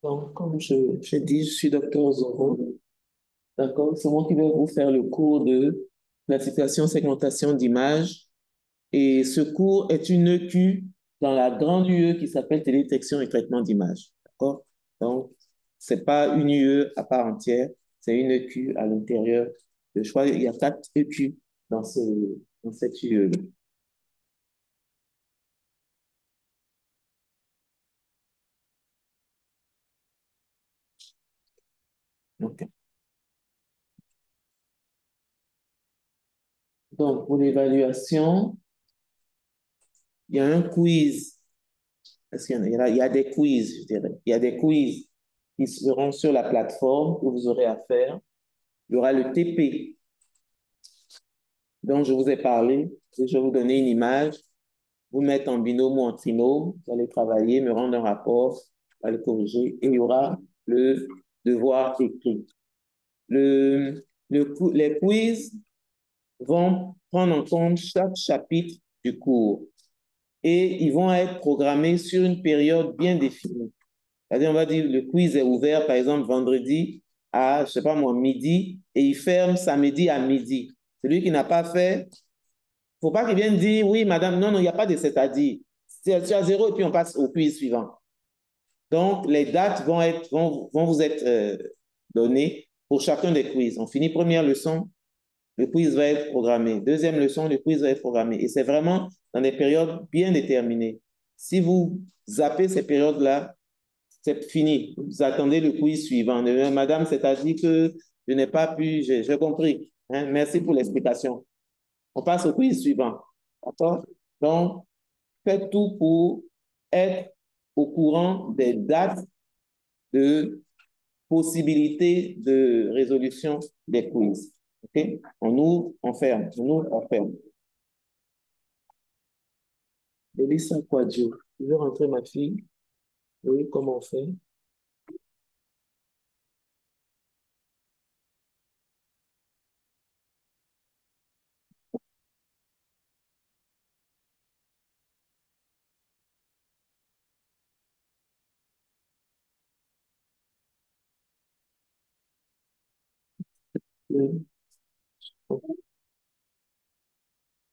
Donc, comme je dis, je suis docteur Zoro. D'accord? C'est moi qui vais vous faire le cours de classification, segmentation d'images. Et ce cours est une EQ dans la grande UE qui s'appelle télédétection et traitement d'images. D'accord? Donc, ce n'est pas une UE à part entière, c'est une EQ à l'intérieur. Je crois qu'il y a 4 EQ dans cette UE. OK. Donc, pour l'évaluation, il y a un quiz. Est-ce qu'il y en a? Il y a des quiz, je dirais. Il y a des quiz qui seront sur la plateforme que vous aurez à faire. Il y aura le TP dont je vous ai parlé. Je vais vous donner une image, vous mettre en binôme ou en trinôme, vous allez travailler, me rendre un rapport, vous allez corriger, et il y aura le devoir écrit. Les quiz vont prendre en compte chaque chapitre du cours et ils vont être programmés sur une période bien définie. C'est-à-dire, on va dire, le quiz est ouvert, par exemple, vendredi à, je sais pas moi, midi, et il ferme samedi à midi. Celui qui n'a pas fait, il ne faut pas qu'il vienne dire, oui, madame, non, non, il n'y a pas de c'est-à-dire. Tu as zéro et puis on passe au quiz suivant. Donc, les dates vont vous être données pour chacun des quiz. On finit première leçon, le quiz va être programmé. Deuxième leçon, le quiz va être programmé. Et c'est vraiment dans des périodes bien déterminées. Si vous zappez ces périodes-là, c'est fini. Vous attendez le quiz suivant. Madame, c'est-à-dire que je n'ai pas pu, j'ai compris. Hein? Merci pour l'explication. On passe au quiz suivant. D'accord? Donc, faites tout pour être au courant des dates de possibilité de résolution des quiz. OK? On ouvre, on ferme. On ouvre, on ferme. Elisa Quadio. Je veux rentrer ma fille. Oui, comment on fait?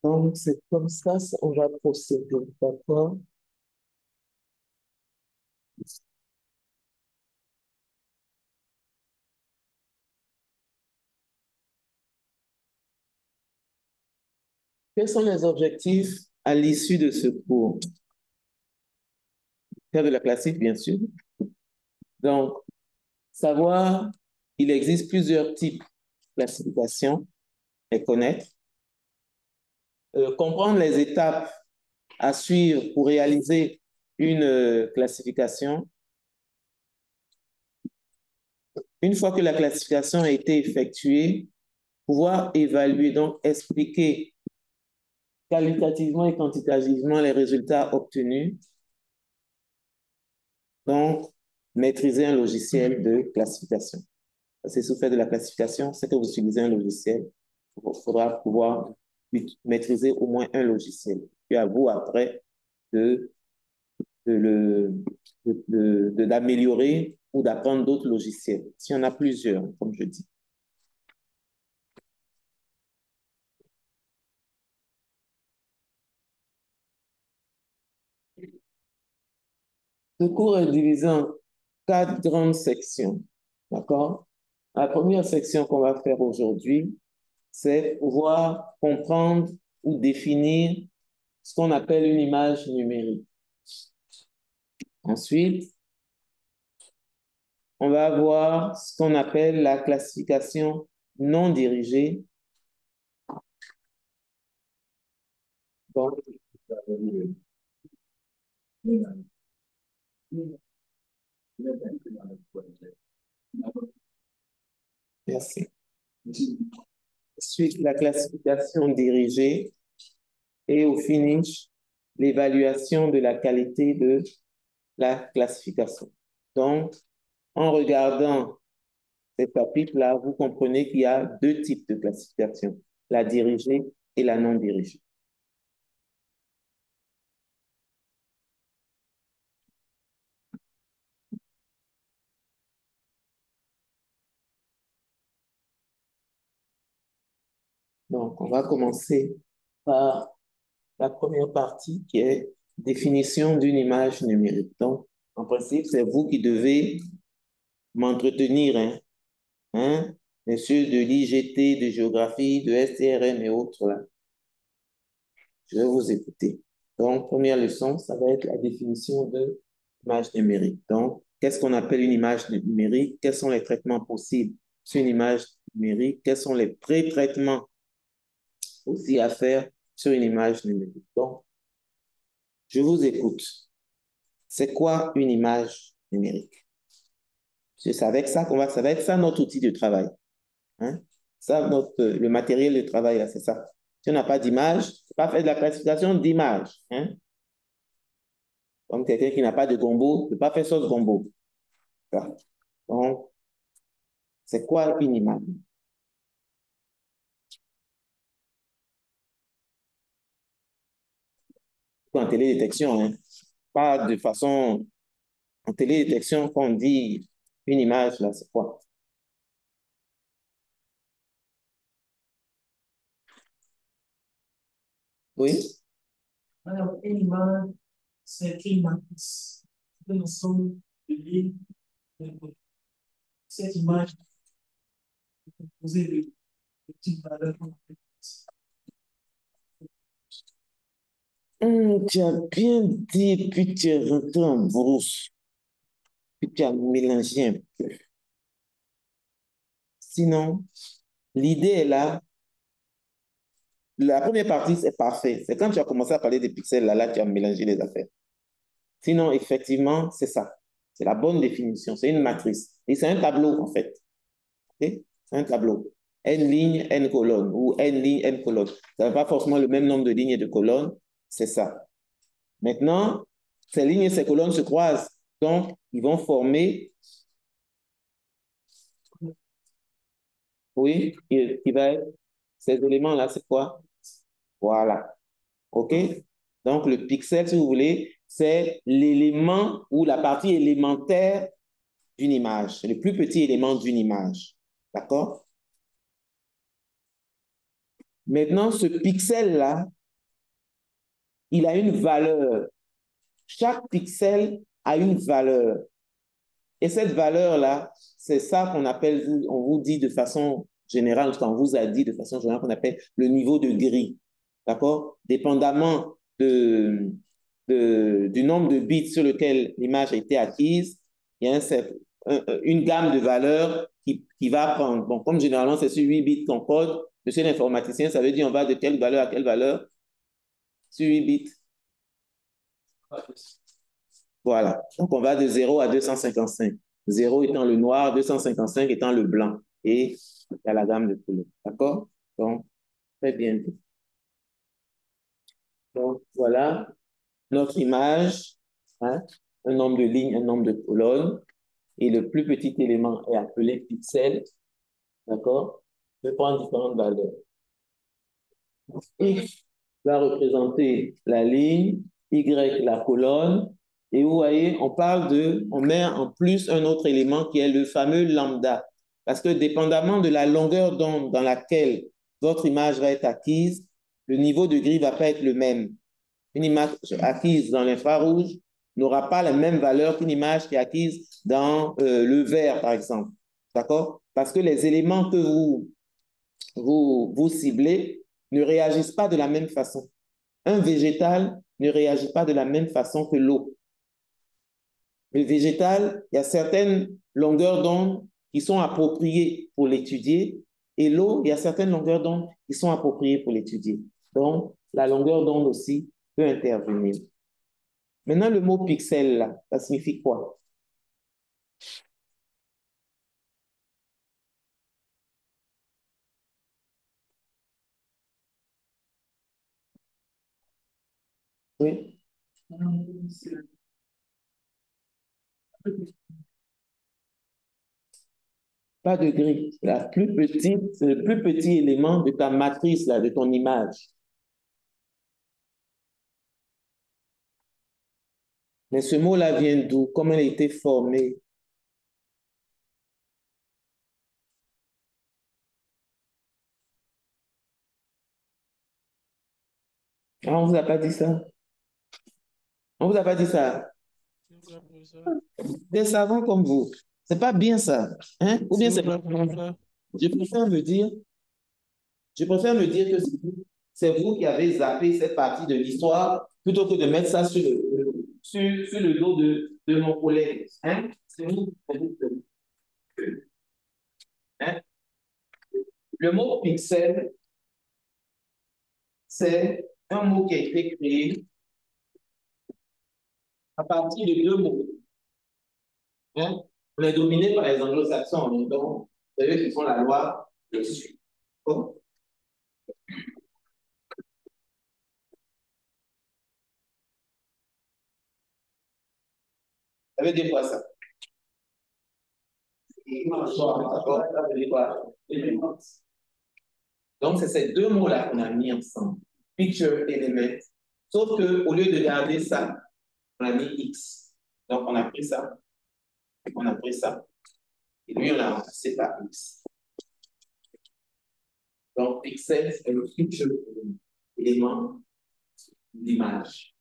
Donc, c'est comme ça, on va procéder. D'accord? Quels sont les objectifs à l'issue de ce cours? Faire de la classique, bien sûr. Donc, savoir qu'il existe plusieurs types de classification et connaître. Comprendre les étapes à suivre pour réaliser une classification. Une fois que la classification a été effectuée, pouvoir évaluer, donc expliquer qualitativement et quantitativement les résultats obtenus. Donc, maîtriser un logiciel de classification. C'est sous fait de la classification, c'est que vous utilisez un logiciel. Il faudra pouvoir maîtriser au moins un logiciel. Puis à vous, après, de, d'améliorer ou d'apprendre d'autres logiciels. S'il y en a plusieurs, comme je dis. Le cours est divisé en 4 grandes sections. D'accord? La première section qu'on va faire aujourd'hui, c'est pouvoir comprendre ou définir ce qu'on appelle une image numérique. Ensuite, on va avoir ce qu'on appelle la classification non dirigée. Donc, merci. Ensuite, la classification dirigée et au finish, l'évaluation de la qualité de la classification. Donc, en regardant ces chapitres-là, vous comprenez qu'il y a deux types de classification, la dirigée et la non dirigée. Donc, on va commencer par la première partie qui est définition d'une image numérique. Donc, en principe, c'est vous qui devez m'entretenir, messieurs de l'IGT, de géographie, de STRM et autres, là. Je vais vous écouter. Donc, première leçon, ça va être la définition de l'image numérique. Donc, qu'est-ce qu'on appelle une image numérique? Quels sont les traitements possibles sur une image numérique? Quels sont les pré-traitements aussi à faire sur une image numérique? Donc, je vous écoute. C'est quoi une image numérique? C'est avec ça qu'on va, ça va être ça notre outil de travail. Hein? Ça, le matériel de travail, c'est ça. Si on n'a pas d'image, c'est pas faire de la classification d'image. Hein? Comme quelqu'un qui n'a pas de gombo, ne peut pas faire sauce gombo. Donc, c'est quoi une image? En télédétection, hein? Pas de façon... En télédétection, quand on dit une image, là, c'est quoi? Oui? Alors, une image, c'est une matrice. C'est un ensemble de lignes. Cette image est composée de petites valeurs. Tu as bien dit, puis tu es rentré en brousse, puis tu as mélangé un peu. Sinon, l'idée est là. La première partie, c'est parfait. C'est quand tu as commencé à parler des pixels, là, tu as mélangé les affaires. Sinon, effectivement, c'est ça. C'est la bonne définition. C'est une matrice. Et c'est un tableau, en fait. Okay? C'est un tableau. N lignes, N colonnes, ou N lignes, N colonnes. Ça n'a pas forcément le même nombre de lignes et de colonnes. C'est ça. Maintenant, ces lignes et ces colonnes se croisent. Donc, ils vont former, oui, qui va être, ces éléments-là, c'est quoi? Voilà. OK? Donc, le pixel, si vous voulez, c'est l'élément ou la partie élémentaire d'une image. C'est le plus petit élément d'une image. D'accord? Maintenant, ce pixel-là, il a une valeur. Chaque pixel a une valeur. Et cette valeur-là, c'est ça qu'on appelle, on vous dit de façon générale, on vous a dit de façon générale qu'on appelle le niveau de gris. D'accord? Dépendamment du nombre de bits sur lequel l'image a été acquise, il y a une gamme de valeurs qui va prendre. Bon, comme généralement c'est sur 8 bits qu'on code, monsieur l'informaticien, ça veut dire on va de quelle valeur à quelle valeur? Sur 8 bits. Voilà. Donc, on va de 0 à 255. 0 étant le noir, 255 étant le blanc. Et il y a la gamme de couleurs. D'accord? Donc, très bien. Donc, voilà notre image. Hein? Un nombre de lignes, un nombre de colonnes. Et le plus petit élément est appelé pixel. D'accord? Je vais prendre différentes valeurs. X va représenter la ligne, Y la colonne. Et vous voyez, on met en plus un autre élément qui est le fameux lambda. Parce que dépendamment de la longueur d'onde dans laquelle votre image va être acquise, le niveau de gris ne va pas être le même. Une image acquise dans l'infrarouge n'aura pas la même valeur qu'une image qui est acquise dans le vert, par exemple. D'accord? Parce que les éléments que vous ciblez ne réagissent pas de la même façon. Un végétal ne réagit pas de la même façon que l'eau. Le végétal, il y a certaines longueurs d'onde qui sont appropriées pour l'étudier, et l'eau, il y a certaines longueurs d'onde qui sont appropriées pour l'étudier. Donc, la longueur d'onde aussi peut intervenir. Maintenant, le mot pixel, là, ça signifie quoi? Oui, pas de gris. La plus petite, c'est le plus petit élément de ta matrice, là, de ton image. Mais ce mot-là vient d'où? Comment il a été formé? Ah, on ne vous a pas dit ça. On ne vous a pas dit ça. Des savants comme vous. C'est pas bien ça. Hein? Ou bien c'est... Je préfère me dire, que c'est vous qui avez zappé cette partie de l'histoire plutôt que de mettre ça sur le dos de mon collègue. Hein? C'est vous. Hein? Le mot pixel, c'est un mot qui a été créé à partir de deux mots. Hein? On est dominé par les anglo-saxons, donc c'est eux qui font la loi dessus. Bon. Ça veut dire quoi ça? Donc, c'est ces deux mots-là qu'on a mis ensemble. Picture element. Sauf qu'au lieu de garder ça, on a mis X. Donc, on a pris ça. On a pris ça. Et lui, on a remplacé par X. Donc, pixel, c'est le picture élément d'image.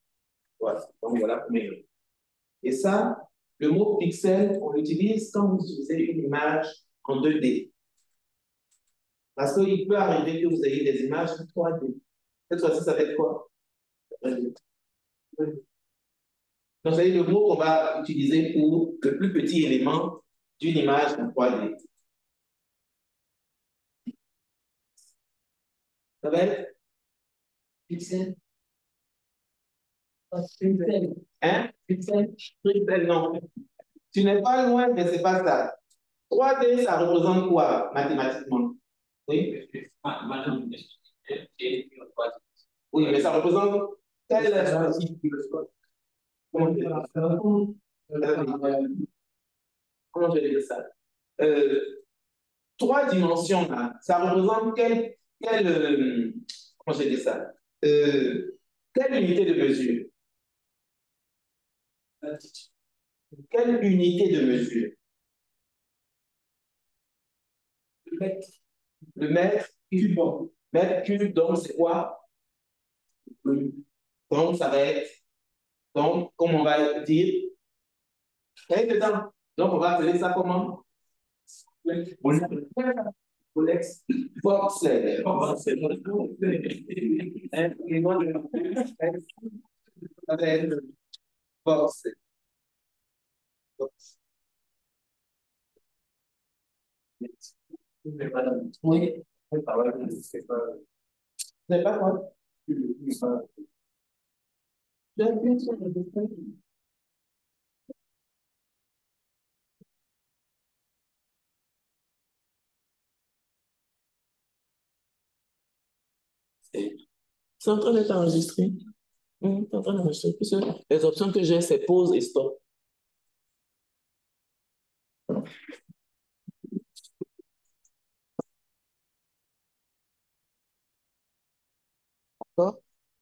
Voilà. Donc, voilà pour mes. Et ça, le mot pixel, on l'utilise quand vous utilisez une image en 2D. Parce qu'il peut arriver que vous ayez des images en 3D. Cette fois-ci, ça va être quoi? Donc, c'est le mot qu'on va utiliser pour le plus petit élément d'une image en 3D. Ça va être pixel. Pixel. Hein? Pixel. Pixel, non. Tu n'es pas loin, mais ce n'est pas ça. 3D, ça représente quoi mathématiquement? Oui? Oui, mais ça représente quelle est la comment je vais dire ça? Trois dimensions, là, ça représente comment je vais dire ça? Quelle unité de mesure? Quelle unité de mesure? Le mètre cube. Mètre cube, donc c'est quoi? Donc ça va être, donc comme on va dire, dedans. Donc on va appeler ça comment? Bolex. Voxel. Voxel. Oui. C'est pas quoi? C'est en train d'être enregistré. C'est en train d'enregistrer. Les options que j'ai, c'est pause et stop.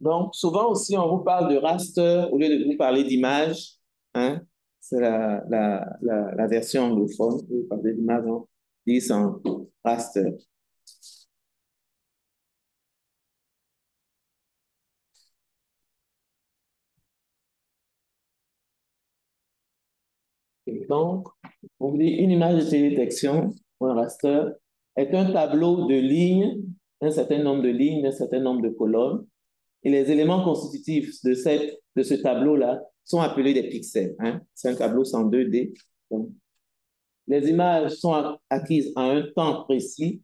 Donc, souvent aussi, on vous parle de raster au lieu de vous parler d'image. Hein? C'est la version anglophone. Vous parlez d'image, on dit en raster. Et donc, on dit une image de télédétection, ou un raster, est un tableau de lignes, un certain nombre de lignes, un certain nombre de colonnes. Et les éléments constitutifs de ce tableau-là sont appelés des pixels. Hein? C'est un tableau en 2D. Donc, les images sont acquises à un temps précis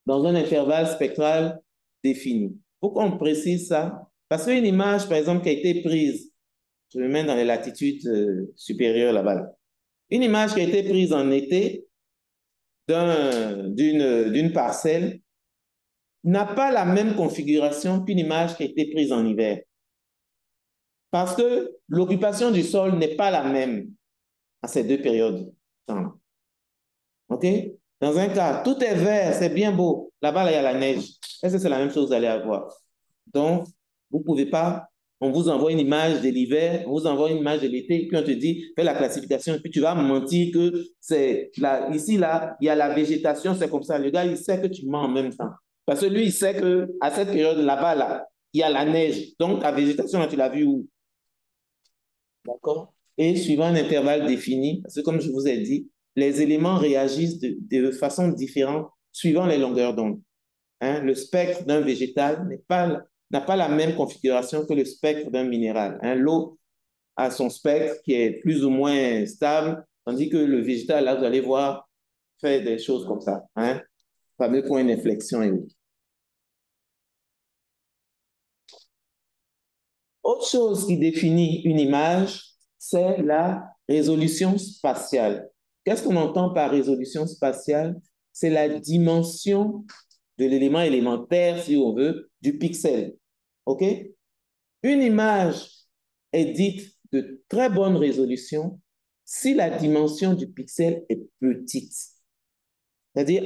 dans un intervalle spectral défini. Pourquoi on précise ça? Parce qu'une image, par exemple, qui a été prise, je le mets dans les latitudes supérieures là-bas, une image qui a été prise en été d'une parcelle n'a pas la même configuration qu'une image qui a été prise en hiver. Parce que l'occupation du sol n'est pas la même à ces deux périodes. OK? Dans un cas, tout est vert, c'est bien beau. Là-bas, il y a la neige. Est-ce que c'est la même chose que vous allez avoir? Donc, vous ne pouvez pas, on vous envoie une image de l'hiver, on vous envoie une image de l'été, puis on te dit, fais la classification, et puis tu vas me mentir que c'est là, ici, là, il y a la végétation, c'est comme ça. Le gars, il sait que tu mens en même temps. Parce que lui, il sait qu'à cette période là-bas, là, il y a la neige. Donc, la végétation, là, tu l'as vu où? D'accord? Et suivant un intervalle défini, parce que comme je vous ai dit, les éléments réagissent de façon différente suivant les longueurs d'onde. Hein? Le spectre d'un végétal n'a pas la même configuration que le spectre d'un minéral. Hein? L'eau a son spectre qui est plus ou moins stable, tandis que le végétal, là, vous allez voir, fait des choses comme ça. Hein? Fameux point d'inflexion et autres. Autre chose qui définit une image, c'est la résolution spatiale. Qu'est-ce qu'on entend par résolution spatiale? C'est la dimension de l'élément élémentaire, si on veut, du pixel. OK? Une image est dite de très bonne résolution si la dimension du pixel est petite. C'est-à-dire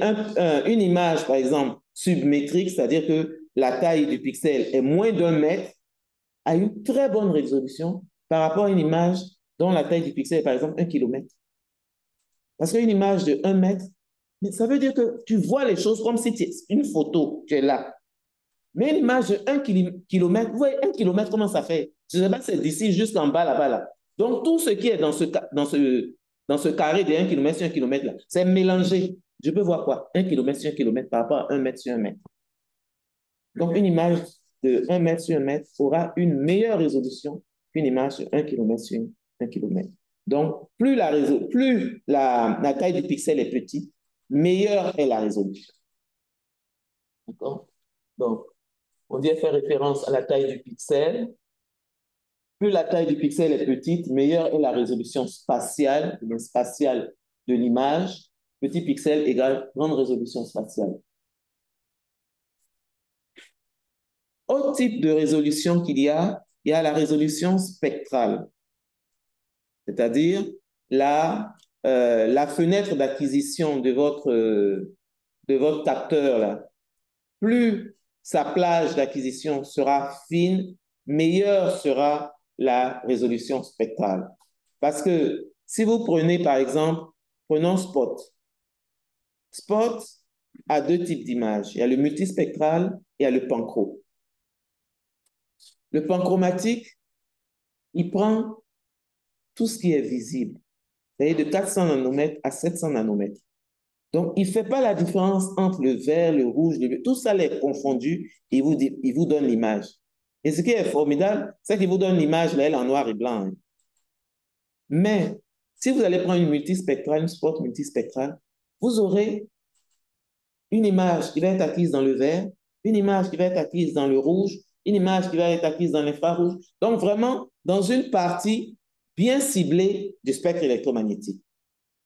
une image, par exemple, submétrique, c'est-à-dire que la taille du pixel est moins d'1 mètre, a une très bonne résolution par rapport à une image dont la taille du pixel est par exemple 1 km. Parce qu'une image de 1 mètre, mais ça veut dire que tu vois les choses comme si c'est une photo, tu es là. Mais une image de 1 km, vous voyez 1 km, comment ça fait? Je ne sais pas, c'est d'ici jusqu'en bas là-bas. Là. Donc tout ce qui est dans ce carré de 1 km sur 1 km là, c'est mélangé. Je peux voir quoi? 1 km sur 1 km par rapport à 1 mètre sur 1 mètre. Donc une image de 1 mètre sur 1 mètre aura une meilleure résolution qu'une image de 1 km sur 1 km. Donc, plus la taille du pixel est petite, meilleure est la résolution. D'accord? Donc, on dit faire référence à la taille du pixel. Plus la taille du pixel est petite, meilleure est la résolution spatiale de l'image. Petit pixel égale grande résolution spatiale. Autre type de résolution qu'il y a la résolution spectrale, c'est-à-dire la fenêtre d'acquisition de votre capteur. Là. Plus sa plage d'acquisition sera fine, meilleure sera la résolution spectrale. Parce que si vous prenez, par exemple, prenons Spot. Spot a deux types d'images. Il y a le multispectral et il y a le panchro. Le panchromatique, il prend tout ce qui est visible, c'est-à-dire de 400 nanomètres à 700 nanomètres. Donc, il ne fait pas la différence entre le vert, le rouge, le bleu. Tout ça est confondu et il vous donne l'image. Et ce qui est formidable, c'est qu'il vous donne l'image, là, elle est en noir et blanc. Hein. Mais, si vous allez prendre une multispectrale, une spot multispectrale, vous aurez une image qui va être acquise dans le vert, une image qui va être acquise dans le rouge, une image qui va être acquise dans l'infrarouge. Donc, vraiment, dans une partie bien ciblée du spectre électromagnétique.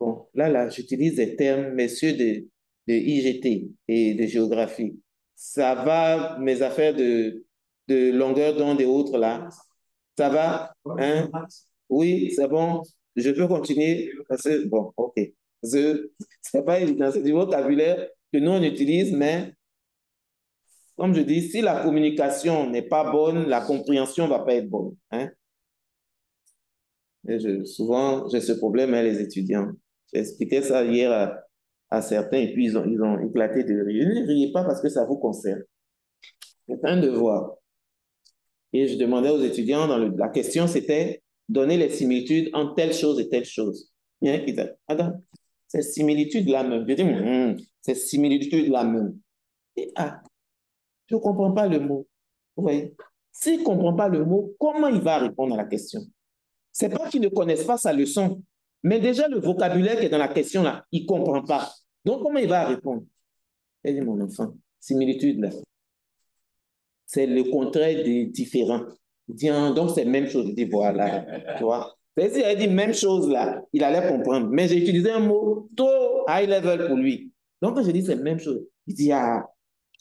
Bon, là, j'utilise des termes, messieurs, de IGT et de géographie. Ça va, mes affaires de longueur d'onde et autres, là. Ça va? Hein? Oui, c'est bon. Je peux continuer parce que, bon, OK. C'est pas évident, c'est du vocabulaire que nous, on utilise, mais comme je dis, si la communication n'est pas bonne, la compréhension ne va pas être bonne. Hein? Et souvent, j'ai ce problème, hein, les étudiants. J'ai expliqué ça hier à certains et puis ils ont éclaté de rire. Ne riez pas parce que ça vous concerne. C'est un devoir. Et je demandais aux étudiants, la question c'était donner les similitudes entre telle chose et telle chose. Il y en a qui disent, attends, c'est similitude la même. Je dis, c'est similitude la même. Et je ne comprends pas le mot. Oui. S'il ne comprend pas le mot, comment il va répondre à la question? Ce n'est pas qu'il ne connaisse pas sa leçon, mais déjà le vocabulaire qui est dans la question là, il ne comprend pas. Donc, comment il va répondre? Il dit, mon enfant, similitude là, c'est le contraire des différents. Il dit, donc c'est la même chose. Il dit, voilà, tu vois. C'est-à-dire, il a dit même chose là, il allait comprendre. Mais j'ai utilisé un mot trop high level pour lui. Donc, quand je dis c'est la même chose, il dit,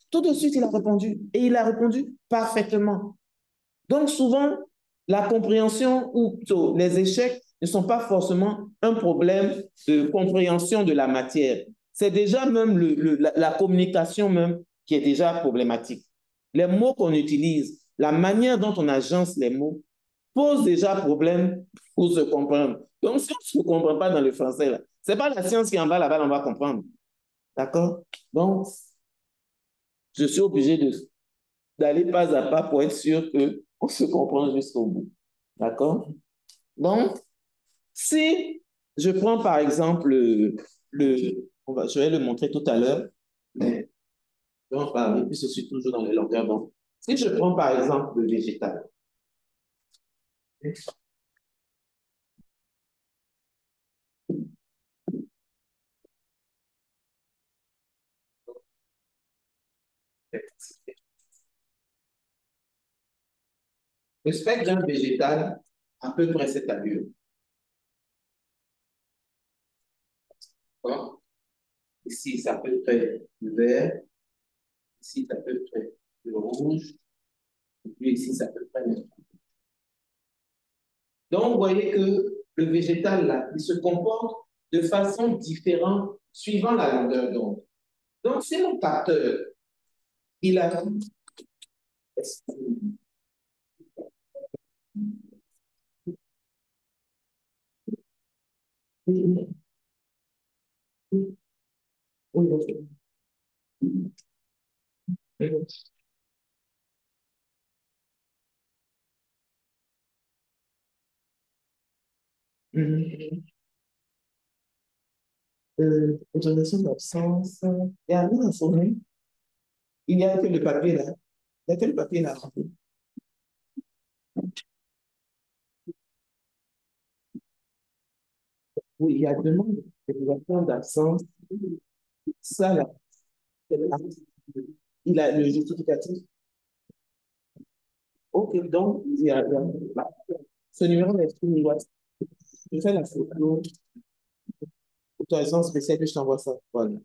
tout de suite, il a répondu. Et il a répondu parfaitement. Donc, souvent, la compréhension ou plutôt les échecs ne sont pas forcément un problème de compréhension de la matière. C'est déjà même la communication même qui est déjà problématique. Les mots qu'on utilise, la manière dont on agence les mots, pose déjà problème pour se comprendre. Donc, si on ne se comprend pas dans le français, ce n'est pas la science qui en va là-bas, on va comprendre. D'accord? Donc, je suis obligé d'aller pas à pas pour être sûr qu'on se comprend jusqu'au bout. D'accord? Donc, si je prends par exemple je vais le montrer tout à l'heure, mais je vais en parler puisque je suis toujours dans les longueurs d'onde. Si je prends par exemple le végétal, le spectre d'un végétal a à peu près cette allure. D'accord? Ici, c'est à peu près le vert, ici, c'est à peu près le rouge, et puis ici, c'est à peu près le... Donc, vous voyez que le végétal, là, il se comporte de façon différente suivant la longueur d'onde. Donc, si mon capteur, il a... Autorisation d'absence, il y a rien à sauver. Il n'y a que le papier là. Il n'y a que le papier là. Oui, il y a demande d'autorisation d'absence. Ça là, il a le justificatif. Ok, donc, ce numéro est sur le WhatsApp. Je fais la photo, autorisation spéciale que je t'envoie ça. Voilà.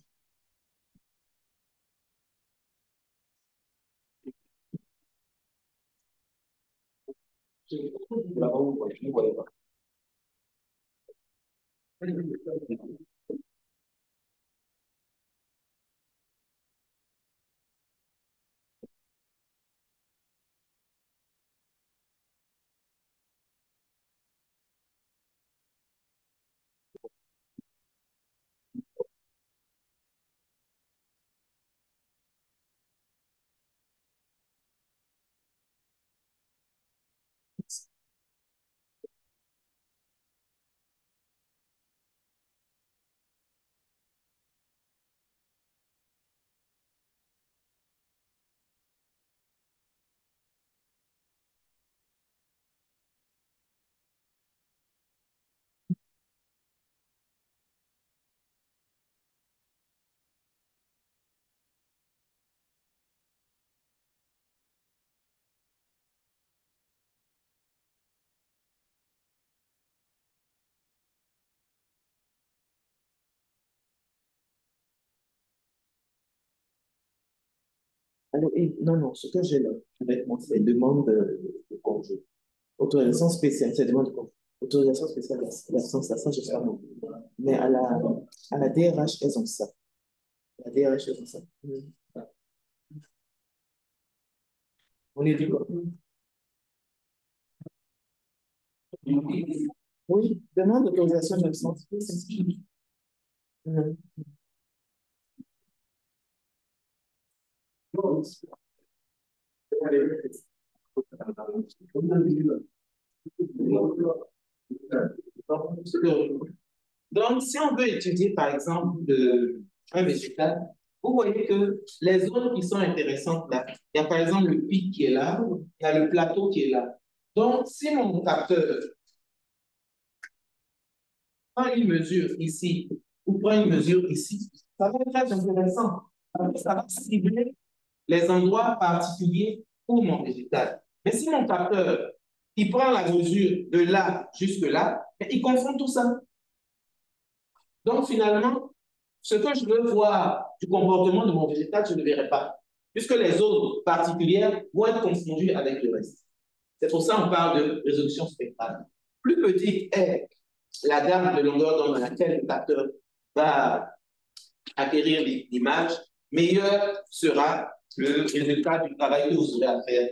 Alors, non, non, ce que j'ai là, avec moi, c'est demande de congé. Autorisation spéciale, c'est demande de congé. Autorisation spéciale d'absence, ça, je sais pas non. Mais à la DRH, elles ont ça. La DRH, elles ont ça. On est du quoi? Oui, demande d'autorisation d'absence. Mhm. Donc, si on veut étudier, par exemple, un végétal, vous voyez que les zones qui sont intéressantes là, il y a par exemple le pic qui est là, il y a le plateau qui est là. Donc, si mon capteur prend une mesure ici ou prend une mesure ici, ça va être très intéressant. Ça va cibler les endroits particuliers pour mon végétal. Mais si mon capteur, il prend la mesure de là jusque là, il confond tout ça. Donc, finalement, ce que je veux voir du comportement de mon végétal, je ne le verrai pas, puisque les zones particulières vont être confondues avec le reste. C'est pour ça qu'on parle de résolution spectrale. Plus petite est la gamme de longueur d'onde dans laquelle le capteur va acquérir l'image, meilleur sera le résultat du travail que vous aurez à faire.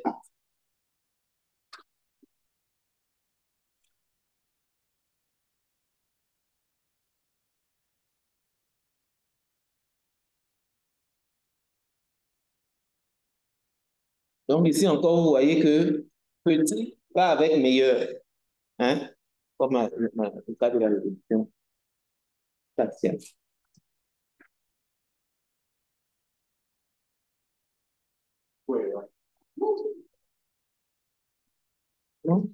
Donc ici encore, vous voyez que petit va avec meilleur, hein, comme le cas de la résolution faciale. Oui, oui. Donc,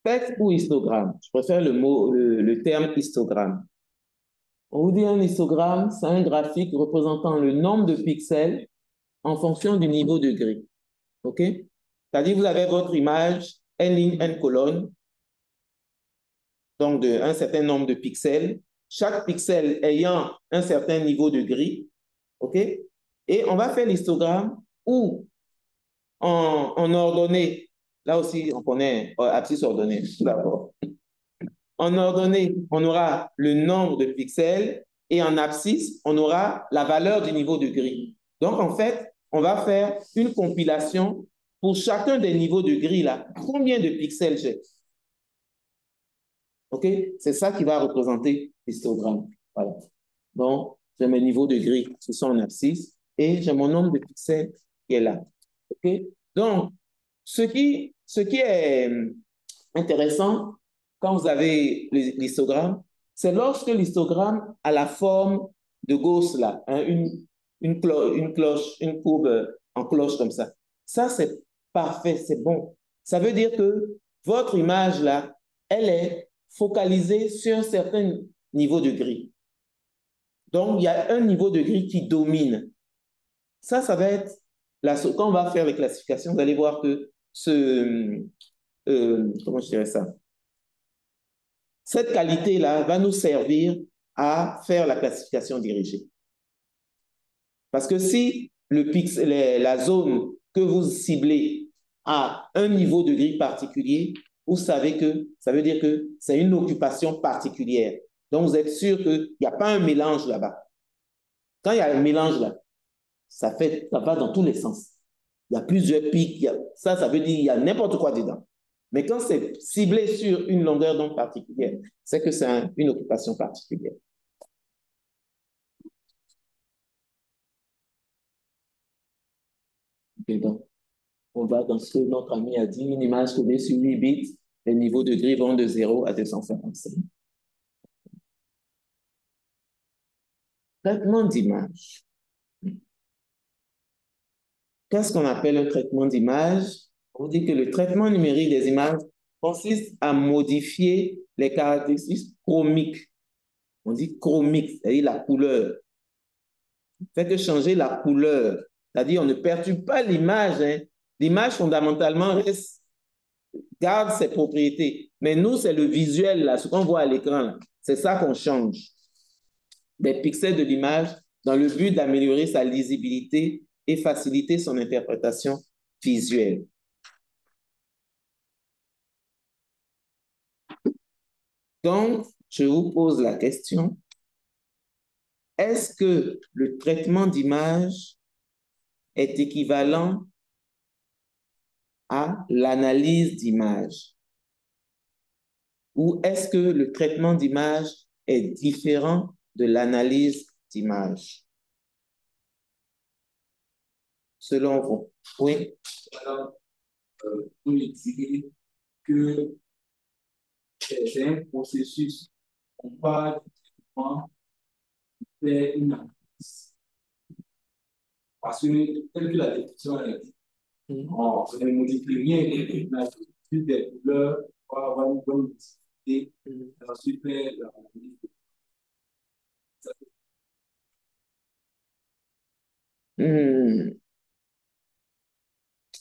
texte ou histogramme? Je préfère le terme histogramme. On vous dit un histogramme, c'est un graphique représentant le nombre de pixels en fonction du niveau de gris. OK? C'est-à-dire, vous avez votre image, N ligne, N colonne, donc d'un certain nombre de pixels, chaque pixel ayant un certain niveau de gris. OK? Et on va faire l'histogramme où, en ordonnée, là aussi, on connaît abscisse ordonnée, tout d'abord. En ordonnée, on aura le nombre de pixels et en abscisse, on aura la valeur du niveau de gris. Donc, en fait, on va faire une compilation pour chacun des niveaux de gris là. Combien de pixels j'ai? OK? C'est ça qui va représenter l'histogramme. Voilà. Donc, j'ai mes niveaux de gris qui sont en abscisse et j'ai mon nombre de pixels qui est là. OK? Donc, ce qui est intéressant quand vous avez l'histogramme, c'est lorsque l'histogramme a la forme de Gauss, là, hein, une cloche, une courbe en cloche comme ça. Ça, c'est parfait, c'est bon. Ça veut dire que votre image, là, elle est focalisée sur un certain niveau de gris. Donc, il y a un niveau de gris qui domine. Ça va être, quand on va faire les classifications, vous allez voir que comment je dirais ça? Cette qualité-là va nous servir à faire la classification dirigée. Parce que si la zone que vous ciblez a un niveau de gris particulier, vous savez que ça veut dire que c'est une occupation particulière. Donc, vous êtes sûr qu'il n'y a pas un mélange là-bas. Quand il y a un mélange là, ça va dans tous les sens. Il y a plusieurs pics. Ça veut dire qu'il y a n'importe quoi dedans. Mais quand c'est ciblé sur une longueur d'onde particulière, c'est que c'est une occupation particulière. Okay, donc, on va dans ce que notre ami a dit, une image codée sur 8 bits, les niveaux de gris vont de 0 à 255. Traitement d'image. Qu'est-ce qu'on appelle un traitement d'image? On dit que le traitement numérique des images consiste à modifier les caractéristiques chromiques. On dit chromique, c'est-à-dire la couleur. Fait que changer la couleur, c'est-à-dire on ne perturbe pas l'image. Hein. L'image, fondamentalement, garde ses propriétés. Mais nous, c'est le visuel, là, ce qu'on voit à l'écran. C'est ça qu'on change. Des pixels de l'image dans le but d'améliorer sa lisibilité et faciliter son interprétation visuelle. Donc, je vous pose la question, est-ce que le traitement d'image est équivalent à l'analyse d'image? Ou est-ce que le traitement d'image est différent de l'analyse d'image? Selon vous, oui? Alors, vous me dire que c'est un processus. On parle de faire une analyse. Parce que, telle que la définition est dit, on ne modifie rien, on a juste des couleurs pour avoir une bonne visibilité, et ensuite faire l'analyse.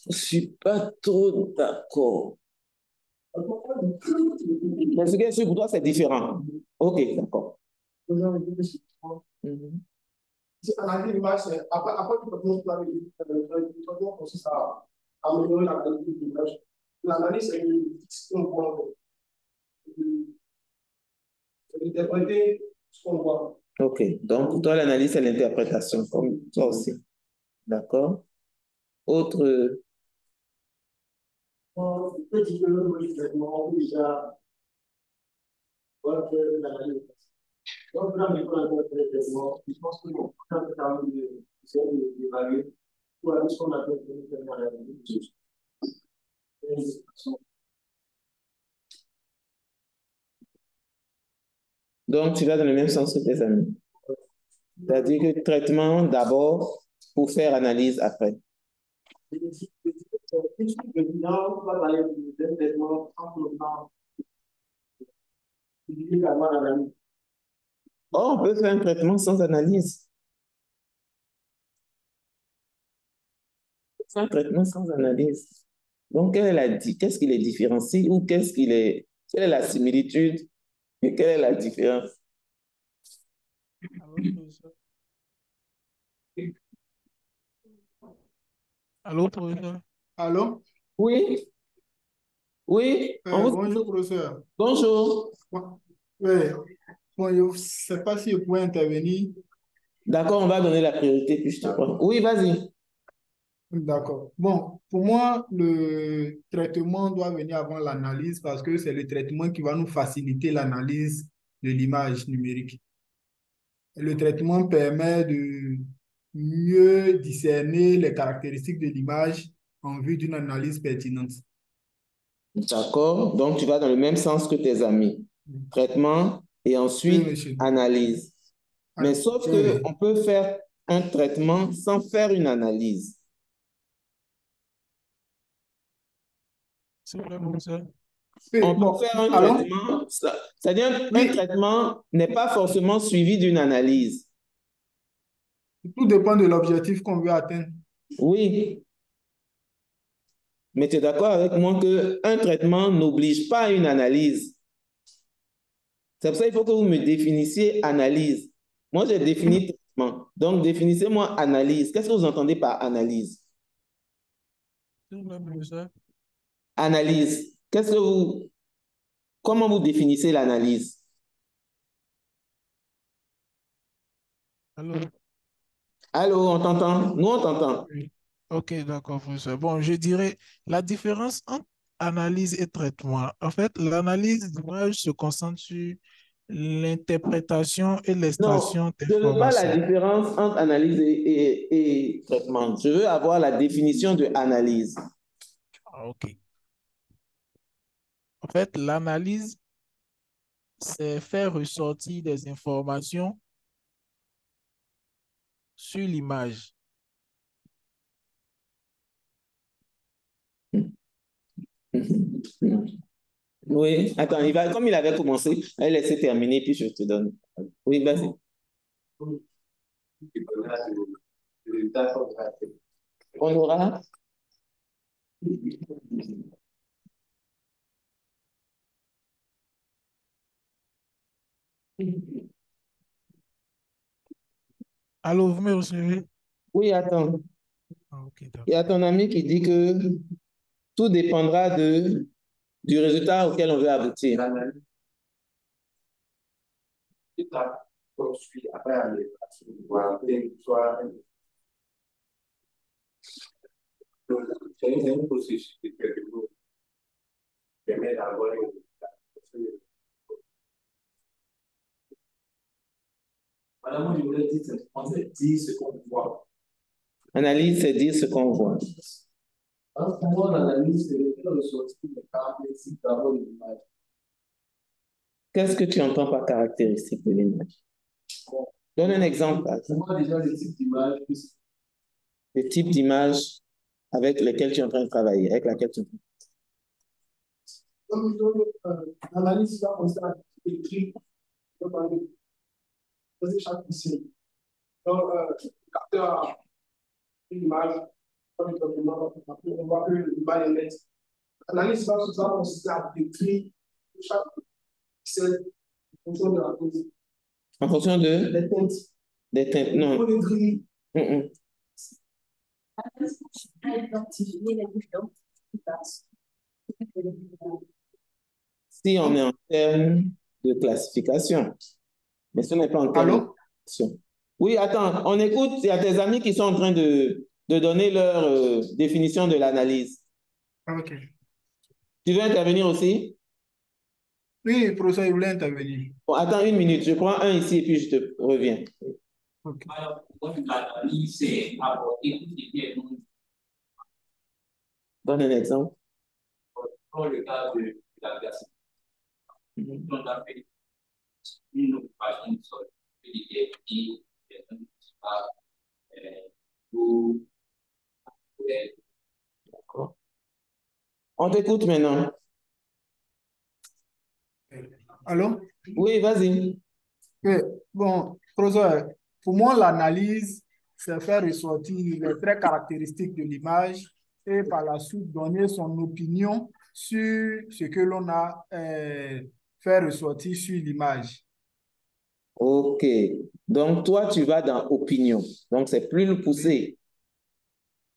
Je suis pas trop d'accord. Mais ce qui est sûr pour toi, c'est différent. OK, d'accord. Analyse l'image, après que le traitement consiste à améliorer la qualité de l'image. L'analyse, c'est ce qu'on voit, interpréter ce qu'on voit. OK, donc pour toi, l'analyse, c'est l'interprétation, comme toi aussi. D'accord. Autre. On peut dire que le traitement déjà voit que l'analyse. Donc, là, il faut je pense que bon, quand on d'évaluer, pour aller ce qu'on appelle Donc, tu vas dans le même sens que tes amis. C'est-à-dire que traitement d'abord pour faire analyse après. Oh, on peut faire un traitement sans analyse. Un traitement sans analyse. Donc, qu'est-ce qui les différencie ou quelle est la similitude et quelle est la différence? Allô, professeur? Allô? Oui, oui. Bonjour, professeur. Bonjour. Oui. Bon, je ne sais pas si je pourrais intervenir. D'accord, on va donner la priorité, puis je te prends. Oui, vas-y. D'accord. Bon, pour moi, le traitement doit venir avant l'analyse parce que c'est le traitement qui va nous faciliter l'analyse de l'image numérique. Le traitement permet de mieux discerner les caractéristiques de l'image en vue d'une analyse pertinente. D'accord, donc tu vas dans le même sens que tes amis. Traitement et ensuite Oui, analyse. Mais sauf qu'on peut faire un traitement sans faire une analyse. C'est vrai, professeur? On peut faire un traitement, c'est-à-dire un traitement n'est pas forcément suivi d'une analyse. Tout dépend de l'objectif qu'on veut atteindre. Oui. Mais tu es d'accord avec moi qu'un traitement n'oblige pas à une analyse. C'est pour ça qu'il faut que vous me définissiez analyse. Moi, j'ai défini traitement. Donc, définissez-moi analyse. Qu'est-ce que vous entendez par analyse? C'est vrai, professeur? Analyse. Comment vous définissez l'analyse? Allô? Allô, on t'entend? Nous, on t'entend. Oui. Ok, d'accord, professeur. Bon, je dirais la différence entre analyse et traitement. En fait, l'analyse d'image se concentre sur l'interprétation et Non, l'extraction je ne veux pas la d'informations. différence entre analyse et traitement. Je veux avoir la définition de analyse. Ah, ok. En fait, l'analyse, c'est faire ressortir des informations sur l'image. Oui, attends, comme il avait commencé, elle laisser terminer, puis je te donne. Oui, vas-y. On aura. Allô, vous me recevez? Oui, attends. Ah, ok, Il d'accord. y a ton ami qui dit que tout dépendra du résultat auquel on veut aboutir. C'est un processus qui permet d'avoir une Madame, moi, je voulais dire, c'est dire ce qu'on voit. Analyse, c'est dire ce qu'on voit. Alors, pour moi, l'analyse, c'est le fait de ressortir les caractéristiques d'abord de l'image. Qu'est-ce que tu entends par caractéristique de l'image? Donne un exemple. Pour moi, déjà, le type d'image, le type d'image avec lequel tu es en train de travailler, avec laquelle tu es en train de donc, l'analyse va commencer à écrire, c'est chaque ici. Donc, le capteur a une image, comme le document, on voit que l'image est nette. L'analyse va consister à décrire chaque pixel en fonction de la cause. En fonction de? Des teintes. Des teintes, non. Pour les grilles. Identifier les différentes Si on est en termes de classification, mais ce n'est pas en termes de classification. Oui, attends, on écoute, il y a tes amis qui sont en train de donner leur définition de l'analyse. Ok. Tu veux intervenir aussi? Oui, professeur, il voulait intervenir. Bon, attends une minute, je prends un ici et puis je te reviens. Ok. Alors, pour moi, l'analyse, c'est apporter tout ce qui est non. Donne un exemple. Dans le cas de la classification, on a fait une occupation du sol, des ou D'accord. On t'écoute maintenant. Allô? Oui, vas-y. Oui. Bon, professeur, pour moi, l'analyse, c'est faire ressortir les traits caractéristiques de l'image et par la suite donner son opinion sur ce que l'on a fait ressortir sur l'image. OK. Donc, toi, tu vas dans opinion. Donc, c'est plus Oui, poussé.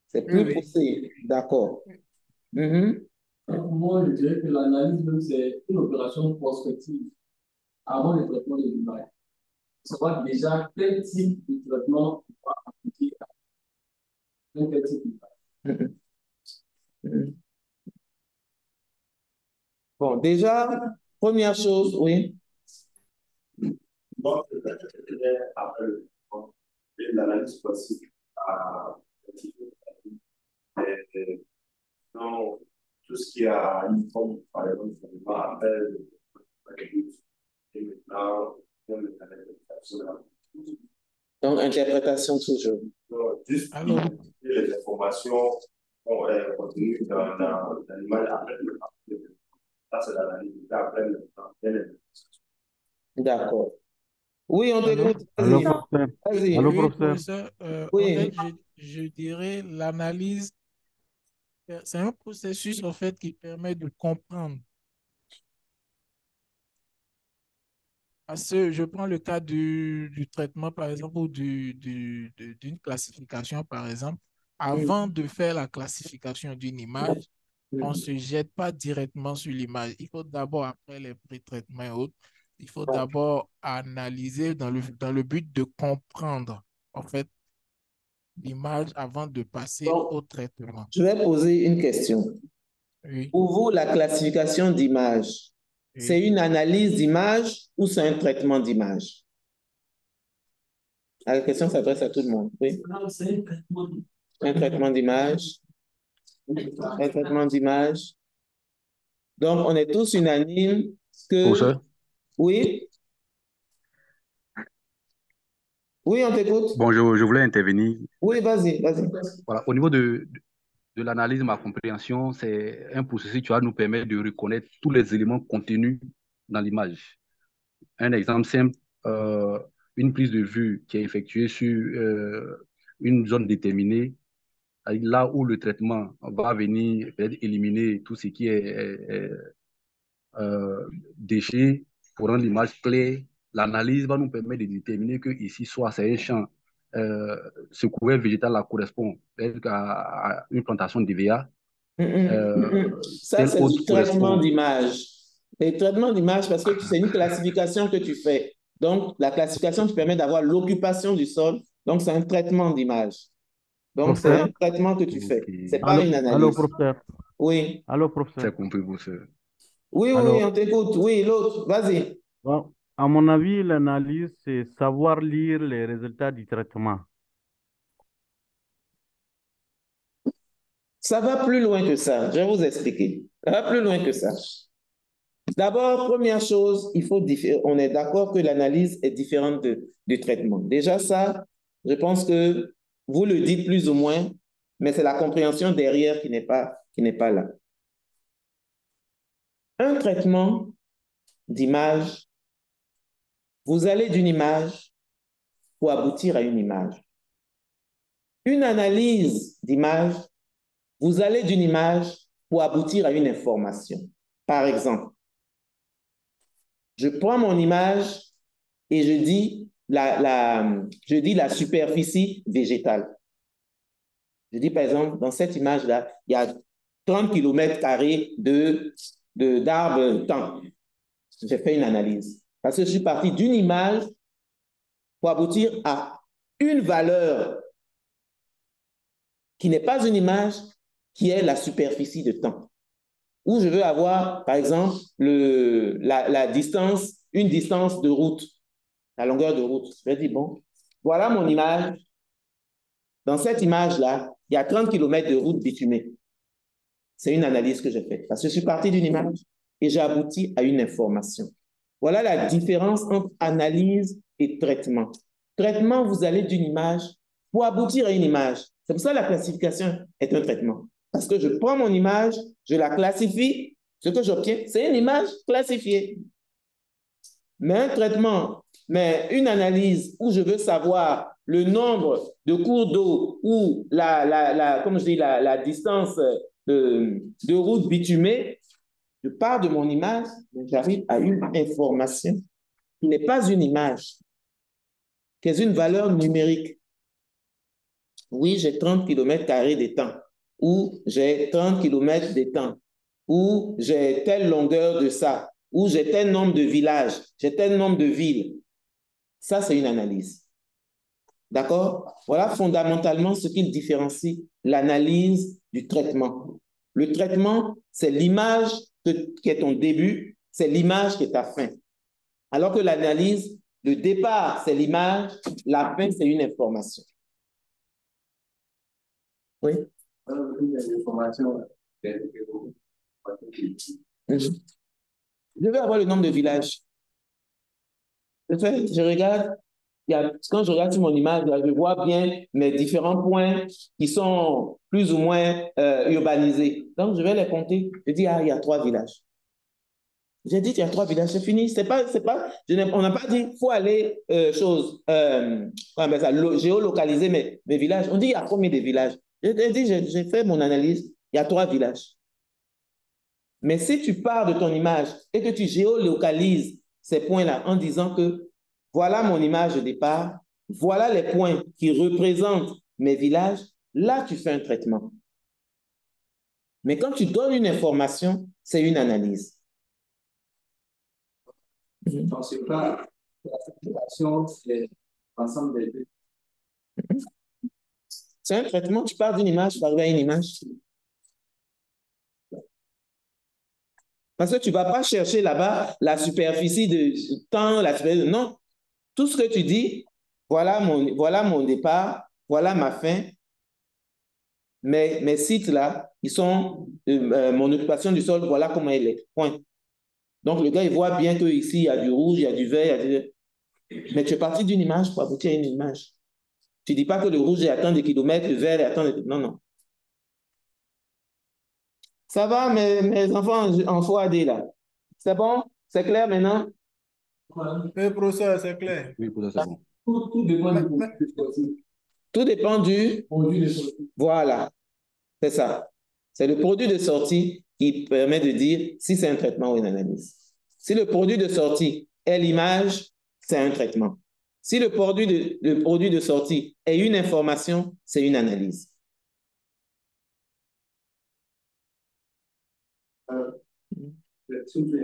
C'est oui, plus oui. poussé. D'accord. Mhm. pour moi, je dirais que l'analyse, même, c'est une opération prospective avant le traitement de l'image. Savoir déjà quel type de traitement on va appliquer à quel type d'image. Mhm. Mhm. Bon, déjà, première chose, oui. Donc, après l'analyse classique à non, tout ce qui a une forme, par exemple, on appelle et maintenant, Donc, interprétation toujours. juste Alors, identifier les informations contenues dans l'image après le ça, c'est l'analyse. Après le D'accord. Oui, on alors, t'écoute. Allô, Vas-y. professeur. Vas-y. Allô, oui, professeur. professeur, en fait, Oui. je dirais l'analyse, c'est un processus en fait qui permet de comprendre. Parce que je prends le cas du traitement, par exemple, ou d'une classification, par exemple. Avant Mhm. de faire la classification d'une image, on ne se jette pas directement sur l'image. Il faut d'abord, après les pré-traitements et autres, il faut d'abord analyser dans le but de comprendre, en fait, l'image avant de passer Donc, au traitement. je vais poser une question. Oui, Pour vous, la classification d'image, c'est oui. une analyse d'image ou c'est un traitement d'image? La question s'adresse à tout le monde. Oui. C'est un traitement Un traitement d'image. Un traitement d'image. Donc, on est tous unanimes que... Professeur, Oui, oui, on t'écoute. bon, je voulais intervenir. Oui, vas-y, vas-y. Voilà, au niveau de l'analyse, ma compréhension, c'est un processus qui va nous permettre de reconnaître tous les éléments contenus dans l'image. Un exemple simple, une prise de vue qui est effectuée sur une zone déterminée, là où le traitement va venir peut-être éliminer tout ce qui est déchets pour rendre l'image claire. L'analyse va nous permettre de déterminer que ici, soit c'est un champ, ce couvert végétal là correspond à une plantation d'IVA, Ça, tel c'est autre du traitement correspond. d'image. Le traitement d'image, parce que c'est une classification que tu fais. Donc, la classification te permet d'avoir l'occupation du sol. Donc, c'est un traitement d'image. Donc, c'est Professeur? un traitement que tu fais. Ok, C'est pas Allô, une allô, analyse. professeur. Oui. Allô, professeur. c'est compris, professeur. Oui, oui, oui, Alors, on t'écoute. Oui, l'autre, vas-y. bon, à mon avis, l'analyse, c'est savoir lire les résultats du traitement. Ça va plus loin que ça. Je vais vous expliquer. Ça va plus loin que ça. D'abord, première chose, on est d'accord que l'analyse est différente du traitement. Déjà, ça, je pense que vous le dites plus ou moins, mais c'est la compréhension derrière qui n'est pas là. Un traitement d'image, vous allez d'une image pour aboutir à une image. Une analyse d'image, vous allez d'une image pour aboutir à une information. Par exemple, je prends mon image et je dis la superficie végétale. Je dis par exemple, dans cette image-là, il y a 30 km² d'arbres tant. J'ai fait une analyse. Parce que je suis parti d'une image pour aboutir à une valeur qui n'est pas une image, qui est la superficie de temps. où je veux avoir, par exemple, la distance, une distance de route, la longueur de route. Je vais dire, bon, voilà mon image. Dans cette image-là, il y a 30 km de route bitumée. C'est une analyse que j'ai faite. Parce que je suis parti d'une image et j'ai abouti à une information. Voilà la différence entre analyse et traitement. Traitement, vous allez d'une image pour aboutir à une image. C'est pour ça que la classification est un traitement. Parce que je prends mon image, je la classifie, ce que j'obtiens, c'est une image classifiée. Mais un traitement, mais une analyse où je veux savoir le nombre de cours d'eau ou comme je dis, la distance de route bitumée, je pars de mon image, mais j'arrive à une information qui n'est pas une image, qui est une valeur numérique. Oui, j'ai 30 km² d'étang, ou j'ai 30 km d'étang, ou j'ai telle longueur de ça, ou j'ai tel nombre de villages, j'ai tel nombre de villes. Ça, c'est une analyse. D'accord? Voilà fondamentalement ce qui différencie l'analyse du traitement. Le traitement, c'est l'image qui est ton début, c'est l'image qui est ta fin. Alors que l'analyse, le départ, c'est l'image, la fin, c'est une information. Oui? Je vais avoir le nombre de villages. Je regarde, quand je regarde sur mon image, je vois bien mes différents points qui sont plus ou moins urbanisés. Donc, je vais les compter. Je dis, ah, il y a 3 villages. J'ai dit qu'il y a 3 villages, c'est fini. On n'a pas dit qu'il faut aller géolocaliser mes villages. On dit il y a combien de villages? J'ai fait mon analyse, il y a 3 villages. Mais si tu pars de ton image et que tu géolocalises ces points-là en disant que voilà mon image de départ, voilà les points qui représentent mes villages, là tu fais un traitement. Mais quand tu donnes une information, c'est une analyse. Dans ce cas, la situation, c'est l'ensemble des deux. C'est un traitement, tu pars d'une image, tu arrives à une image. Parce que tu ne vas pas chercher là-bas la superficie de temps, la superficie. Non. Tout ce que tu dis, voilà mon départ, voilà ma fin. Mes sites-là, ils sont mon occupation du sol, voilà comment elle est. Point. Donc, le gars, il voit bien qu'ici, il y a du rouge, il y a du vert, mais tu es parti d'une image pour aboutir à une image. Tu ne dis pas que le rouge est à tant de kilomètres, le vert est à tant de... Non, non. Ça va, mes enfants en FOAD, là? C'est bon? C'est clair maintenant? Oui, professeur, c'est clair. Oui, professeur, c'est bon. Tout dépend du produit de sortie. Tout dépend du... Produit de sortie. Voilà. C'est ça. C'est le produit de sortie qui permet de dire si c'est un traitement ou une analyse. Si le produit de sortie est l'image, c'est un traitement. Si le produit de sortie est une information, c'est une analyse.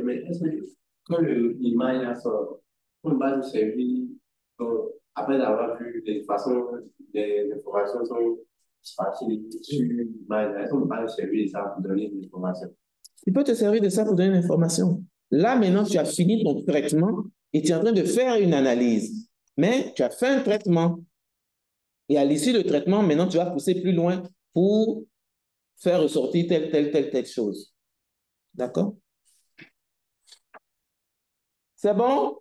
Mais est-ce que quand l'image sort, on va nous servir après avoir vu des façons, des informations sont parties sur l'image, est-ce qu'on va nous servir de ça pour donner des informations? Il peut te servir de ça pour donner une information. Là, maintenant, tu as fini ton traitement et tu es en train de faire une analyse. Mais tu as fait un traitement. Et à l'issue du traitement, maintenant, tu vas pousser plus loin pour faire ressortir telle chose. D'accord? C'est bon?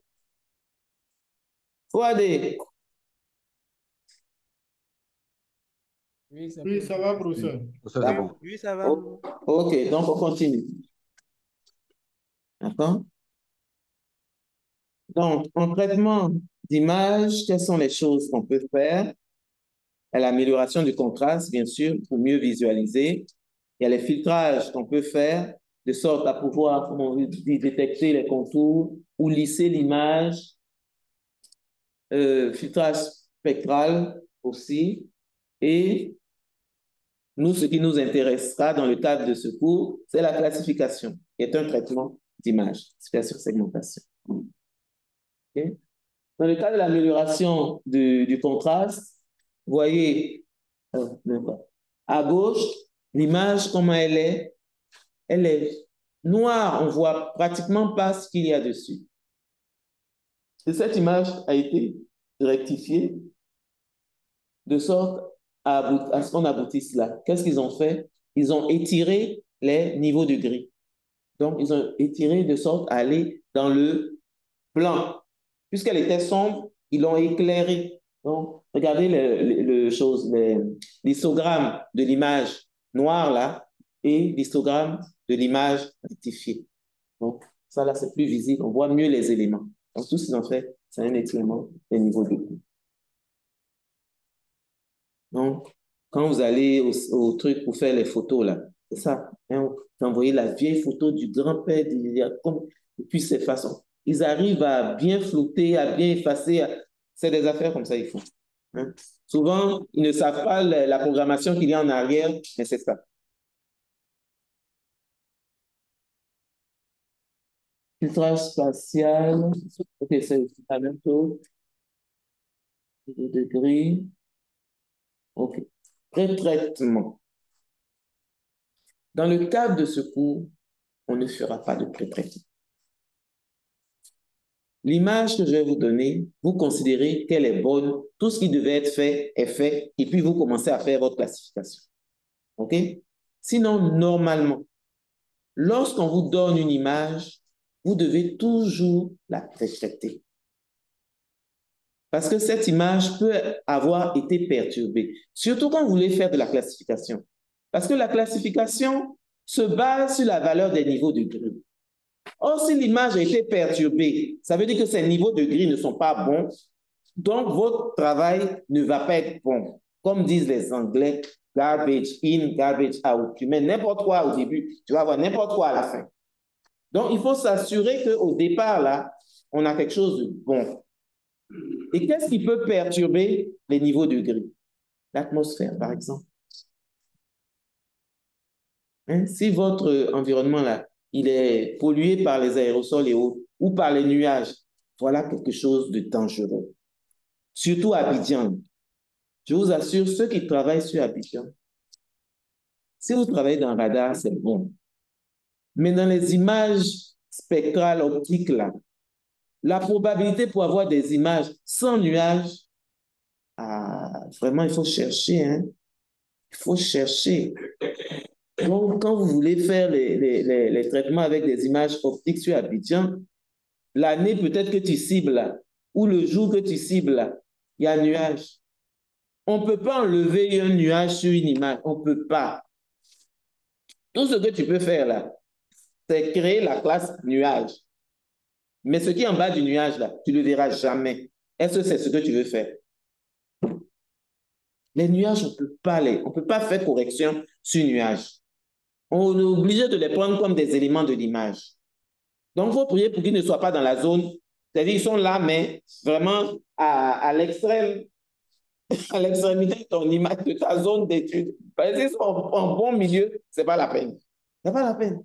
Fouadé. Oui, ça Oui, peut. ça va, professeur. Professeur, c'est bon. Oui, ça va. OK, donc on continue. D'accord? Donc, en traitement d'image, quelles sont les choses qu'on peut faire? Il y a l'amélioration du contraste, bien sûr, pour mieux visualiser. Il y a les filtrages qu'on peut faire de sorte à pouvoir, comme on dit, détecter les contours ou lisser l'image. Filtrage spectral aussi. Et nous, ce qui nous intéressera dans le cadre de ce cours, c'est la classification, qui est un traitement d'image, classification segmentation. Okay? Dans le cas de l'amélioration du contraste, vous voyez à gauche l'image, comment elle est. elle est noire, on ne voit pratiquement pas ce qu'il y a dessus. Et cette image a été rectifiée de sorte à ce qu'on aboutisse là. Qu'est-ce qu'ils ont fait? Ils ont étiré les niveaux de gris. Donc, ils ont étiré de sorte à aller dans le blanc. Puisqu'elle était sombre, ils l'ont éclairée. Donc, regardez l'histogramme de l'image noire là et l'histogramme de l'image rectifiée. Donc, ça là, c'est plus visible. On voit mieux les éléments. Donc, tout ce qu'ils ont fait, c'est un étirement des niveaux de gris. Donc, quand vous allez au truc pour faire les photos, là, c'est ça. Hein, vous envoyez la vieille photo du grand-père, et puis ces façons. Ils arrivent à bien flouter, à bien effacer. C'est des affaires comme ça, il faut. Hein. Souvent, ils ne savent pas la programmation qu'il y a en arrière, mais c'est ça. Filtrage spatial. OK, c'est la même chose. Degré. OK. Pré-traitement. Dans le cadre de ce cours, on ne fera pas de pré-traitement. L'image que je vais vous donner, vous considérez qu'elle est bonne, tout ce qui devait être fait est fait, et puis vous commencez à faire votre classification. OK? Sinon, normalement, lorsqu'on vous donne une image, vous devez toujours la pré-traiter. Parce que cette image peut avoir été perturbée, surtout quand vous voulez faire de la classification. Parce que la classification se base sur la valeur des niveaux de gris. Or, si l'image a été perturbée, ça veut dire que ces niveaux de gris ne sont pas bons, donc votre travail ne va pas être bon. Comme disent les Anglais, garbage in, garbage out. Tu mets n'importe quoi au début, tu vas avoir n'importe quoi à la fin. Donc, il faut s'assurer qu'au départ, là, on a quelque chose de bon. Et qu'est-ce qui peut perturber les niveaux de gris? L'atmosphère, par exemple. Hein? Si votre environnement, là, il est pollué par les aérosols et autres, ou par les nuages, voilà quelque chose de dangereux. Surtout à Abidjan. Je vous assure, ceux qui travaillent sur Abidjan, si vous travaillez dans le radar, c'est bon. Mais dans les images spectrales optiques, là, la probabilité pour avoir des images sans nuages, vraiment, il faut chercher. Hein? Il faut chercher. Donc, quand vous voulez faire les traitements avec des images optiques sur Abidjan, l'année peut-être que tu cibles, ou le jour que tu cibles, il y a un nuage. On ne peut pas enlever un nuage sur une image. On ne peut pas. Tout ce que tu peux faire là, c'est créer la classe nuage. Mais ce qui est en bas du nuage là, tu ne le verras jamais. Est-ce que c'est ce que tu veux faire? Les nuages, on ne peut pas faire correction sur nuages. On est obligé de les prendre comme des éléments de l'image. Donc, il faut prier pour qu'ils ne soient pas dans la zone. C'est-à-dire qu'ils sont là, mais vraiment à l'extrême, à l'extrémité de ton image, de ta zone d'étude. Parce qu'ils sont en bon milieu, ce n'est pas la peine. Ce n'est pas la peine.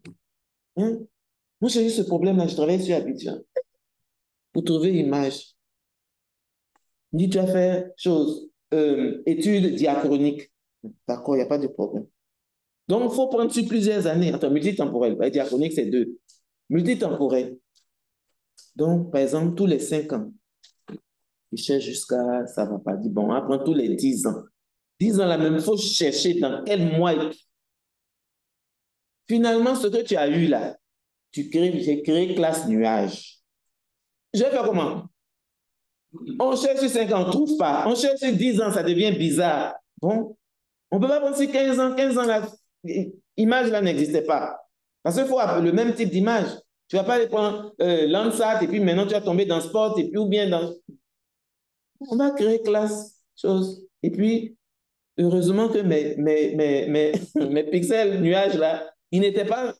Hein? Moi, j'ai eu ce problème-là, je travaillais sur Abidjan. Pour trouver image. Il dit, tu as fait études diachroniques. D'accord, il n'y a pas de problème. Donc, il faut prendre sur plusieurs années. Attends, multitemporel. Diachronique, c'est 2. Multitemporel. Donc, par exemple, tous les 5 ans, il cherche jusqu'à, ça ne va pas dire, bon, après tous les 10 ans. 10 ans, là même, il faut chercher dans quel mois. Finalement, ce que tu as eu là, j'ai créé classe nuage. Je vais faire comment? On cherche sur 5 ans, on ne trouve pas. On cherche sur 10 ans, ça devient bizarre. Bon, on ne peut pas prendre sur 15 ans. 15 ans, l'image là n'existait pas. Parce qu'il faut le même type d'image. Tu ne vas pas aller prendre Landsat et puis maintenant tu vas tomber dans Sport et puis ou bien dans... On va créer classe, chose. Et puis, heureusement que mes pixels nuages là, ils n'étaient pas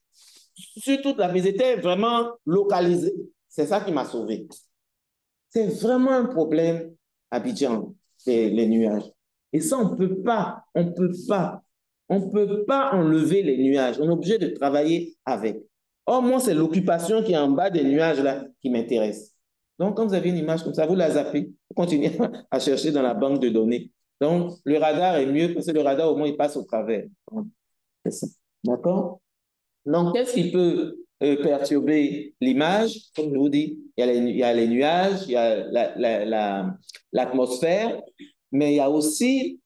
sur toute la... Ils étaient vraiment localisés. C'est ça qui m'a sauvé. C'est vraiment un problème à Abidjan, les nuages. Et ça, on ne peut pas enlever les nuages. On est obligé de travailler avec. Or, moi, c'est l'occupation qui est en bas des nuages là qui m'intéresse. Donc, quand vous avez une image comme ça, vous la zappez. Vous continuez à chercher dans la banque de données. Donc, le radar est mieux parce que le radar, au moins, il passe au travers. C'est ça. D'accord? Donc, qu'est-ce qui peut perturber l'image? Comme je vous dis, il y a les nuages, il y a l'atmosphère, mais il y a aussi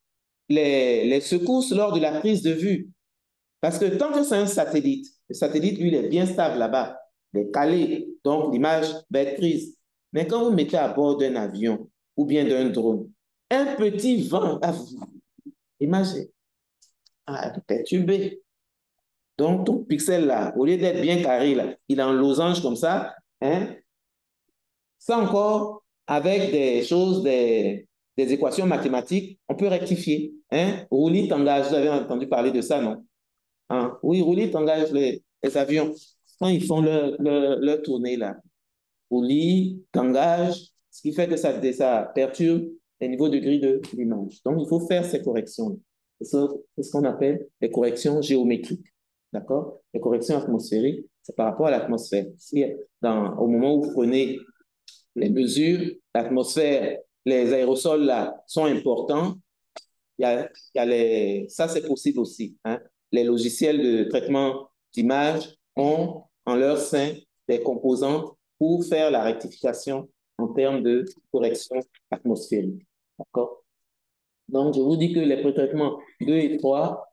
les secousses lors de la prise de vue. Parce que tant que c'est un satellite, le satellite, lui, il est bien stable là-bas, il est calé, donc l'image va être prise. Mais quand vous mettez à bord d'un avion ou bien d'un drone, un petit vent, l'image est perturbée. Donc, ton pixel là, au lieu d'être bien carré, là, il est en losange comme ça. Hein? Ça encore, avec des choses, des équations mathématiques, on peut rectifier. Hein? Roulis-Tanguay, vous avez entendu parler de ça, non? Hein? Oui, Roulis-Tanguay, les avions, quand ils font leur tournée là, Roulis-Tanguay, ce qui fait que ça perturbe les niveaux de grille de l'image. Donc, il faut faire ces corrections. C'est ce qu'on appelle les corrections géométriques. D'accord? Les corrections atmosphériques, c'est par rapport à l'atmosphère. Si au moment où vous prenez les mesures, l'atmosphère, les aérosols là sont importants, ça c'est possible aussi. Hein? Les logiciels de traitement d'image ont en leur sein des composantes pour faire la rectification en termes de correction atmosphérique. D'accord? Donc, je vous dis que les pré-traitements 2 et 3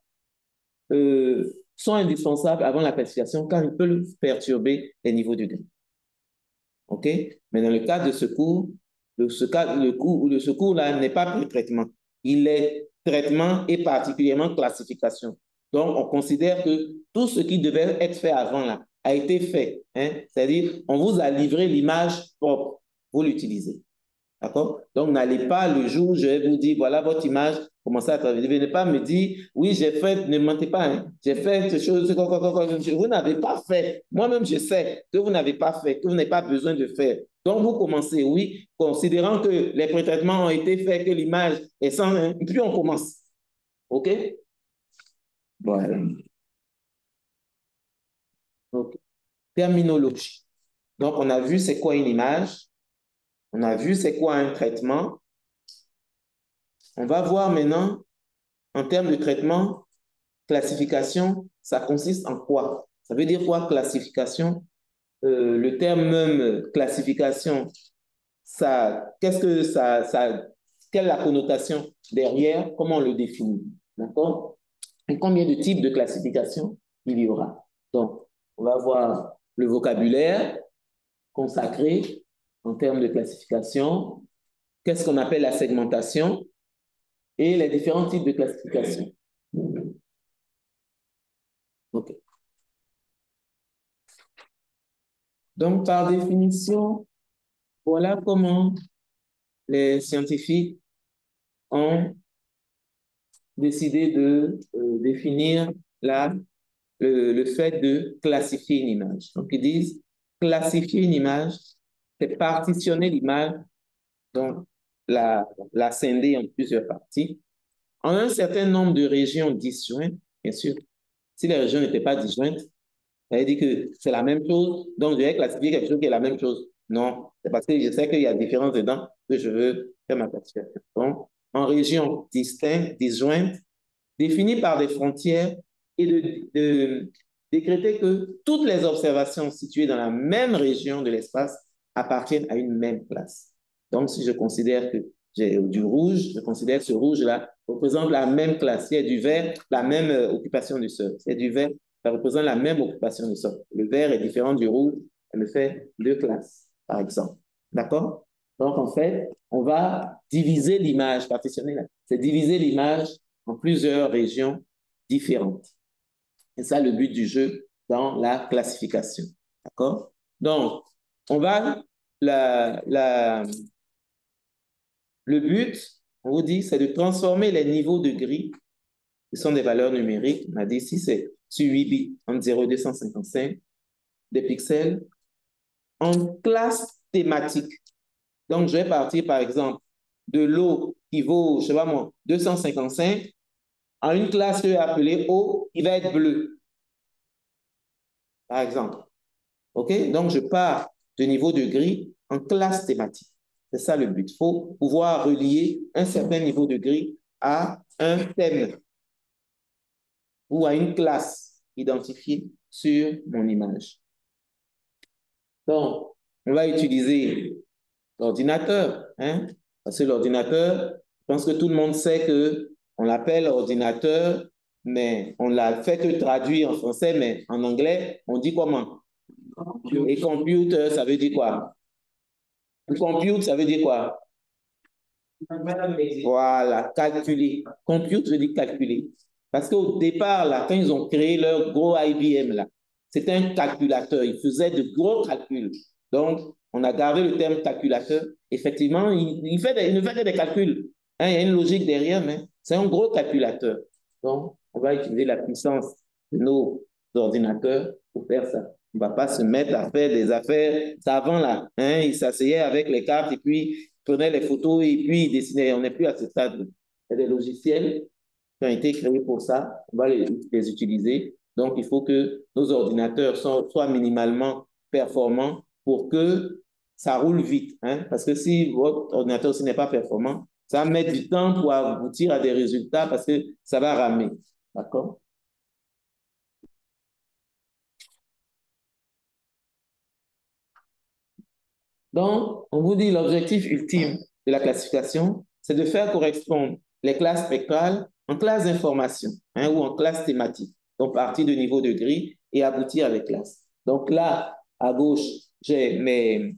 sont indispensables avant la classification car ils peuvent perturber les niveaux de gris. OK? Mais dans le cas de secours, le secours-là n'est pas pré-traitement. Il est traitement et particulièrement classification. Donc, on considère que tout ce qui devait être fait avant là a été fait. Hein? C'est-à-dire, on vous a livré l'image propre. Vous l'utilisez. D'accord? Donc, n'allez pas le jour où je vais vous dire, voilà votre image, commencez à travailler. Ne venez pas me dire, oui, j'ai fait, ne mentez pas, hein, j'ai fait ces choses, vous n'avez pas fait. Moi-même, je sais que vous n'avez pas fait, que vous n'avez pas besoin de faire. Donc, vous commencez, oui, considérant que les pré-traitements ont été faits, que l'image est sans, hein, puis on commence. OK? Voilà. OK. Terminologie. Donc, on a vu c'est quoi une image. On a vu c'est quoi un traitement. On va voir maintenant, en termes de traitement, classification, ça consiste en quoi? Ça veut dire quoi, classification? Le terme même classification, quelle est la connotation derrière? Comment on le définit? D'accord? Et combien de types de classification il y aura? Donc, on va voir le vocabulaire consacré en termes de classification. Qu'est-ce qu'on appelle la segmentation? Et les différents types de classification. OK. Donc, par définition, voilà comment les scientifiques ont décidé de définir le fait de classifier une image. Donc, ils disent classifier une image, c'est partitionner l'image, donc la scinder en plusieurs parties, en un certain nombre de régions disjointes, bien sûr. Si les régions n'étaient pas disjointes, ça veut dire que c'est la même chose, donc je vais classifier quelque chose qui est la même chose. Non, c'est parce que je sais qu'il y a différence dedans que je veux faire ma classification. Donc, en régions distinctes, disjointes, définies par des frontières et de décréter que toutes les observations situées dans la même région de l'espace appartiennent à une même classe. Donc, si je considère que j'ai du rouge, je considère que ce rouge-là représente la même classe. Si il y a du vert, la même occupation du sol. Si il y a du vert, ça représente la même occupation du sol. Le vert est différent du rouge, elle me fait 2 classes, par exemple. D'accord? Donc, en fait, on va diviser l'image, partitionner, c'est diviser l'image en plusieurs régions différentes. C'est ça le but du jeu dans la classification. D'accord? Donc, on va, le but, on vous dit, c'est de transformer les niveaux de gris, qui sont des valeurs numériques. On a dit ici, c'est sur 8 bits, entre 0 et 255 des pixels, en classes thématiques. Donc, je vais partir, par exemple, de l'eau qui vaut, je ne sais pas moi, 255, en une classe que je vais appeler eau, qui va être bleue, par exemple. OK? Donc, je pars de niveau de gris en classe thématique. C'est ça le but. Il faut pouvoir relier un certain niveau de gris à un thème ou à une classe. identifié sur mon image. Donc, on va utiliser l'ordinateur, hein, parce que l'ordinateur, je pense que tout le monde sait qu'on l'appelle ordinateur, mais on l'a fait que traduire en français, mais en anglais, on dit comment? Et computer, ça veut dire quoi? Compute, ça veut dire quoi? Voilà, calculer. Compute veut dire calculer. Parce qu'au départ, là, quand ils ont créé leur gros IBM, là, c'était un calculateur. Ils faisaient de gros calculs. Donc, on a gardé le terme calculateur. Effectivement, il ne fait que des calculs. Hein, il y a une logique derrière, mais c'est un gros calculateur. Donc, on va utiliser la puissance de nos ordinateurs pour faire ça. On ne va pas se mettre à faire des affaires savants là. Hein, ils s'asseyaient avec les cartes et puis prenaient les photos et puis ils dessinaient. On n'est plus à ce stade. Il y a des logiciels qui ont été créés pour ça. On va les utiliser. Donc, il faut que nos ordinateurs soient minimalement performants pour que ça roule vite. Hein? Parce que si votre ordinateur aussi n'est pas performant, ça va mettre du temps pour aboutir à des résultats parce que ça va ramer. D'accord? Donc, on vous dit l'objectif ultime de la classification, c'est de faire correspondre les classes spectrales en classes d'information, hein, ou en classes thématiques. Donc, partir du niveau de grille et aboutir à des classes. Donc là, à gauche, j'ai mes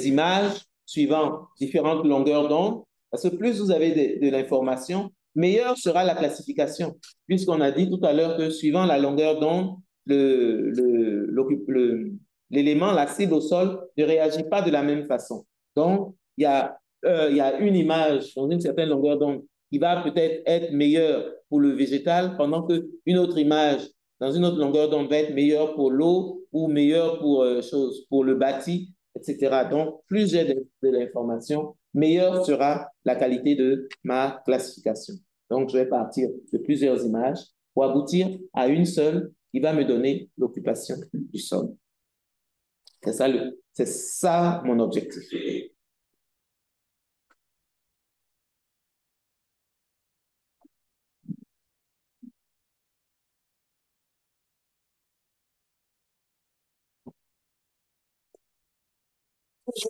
images suivant différentes longueurs d'onde, parce que plus vous avez de l'information, meilleure sera la classification, puisqu'on a dit tout à l'heure que suivant la longueur d'onde, l'élément, la cible au sol, ne réagit pas de la même façon. Donc, il y a une image dans une certaine longueur d'onde qui va peut-être être meilleure pour le végétal, pendant qu'une autre image dans une autre longueur d'onde va être meilleure pour l'eau ou meilleure pour le bâti, etc. Donc, plus j'ai de l'information, meilleure sera la qualité de ma classification. Donc, je vais partir de plusieurs images pour aboutir à une seule qui va me donner l'occupation du sol. C'est ça mon objectif.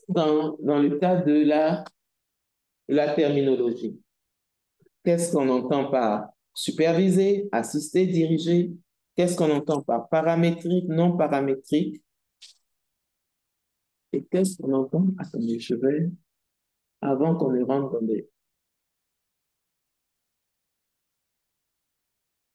Dans le cas de la terminologie, qu'est-ce qu'on entend par superviser, assister, diriger? Qu'est-ce qu'on entend par paramétrique, non paramétrique? Et qu'est-ce qu'on entend? Attendez, avant qu'on ne rentre dans des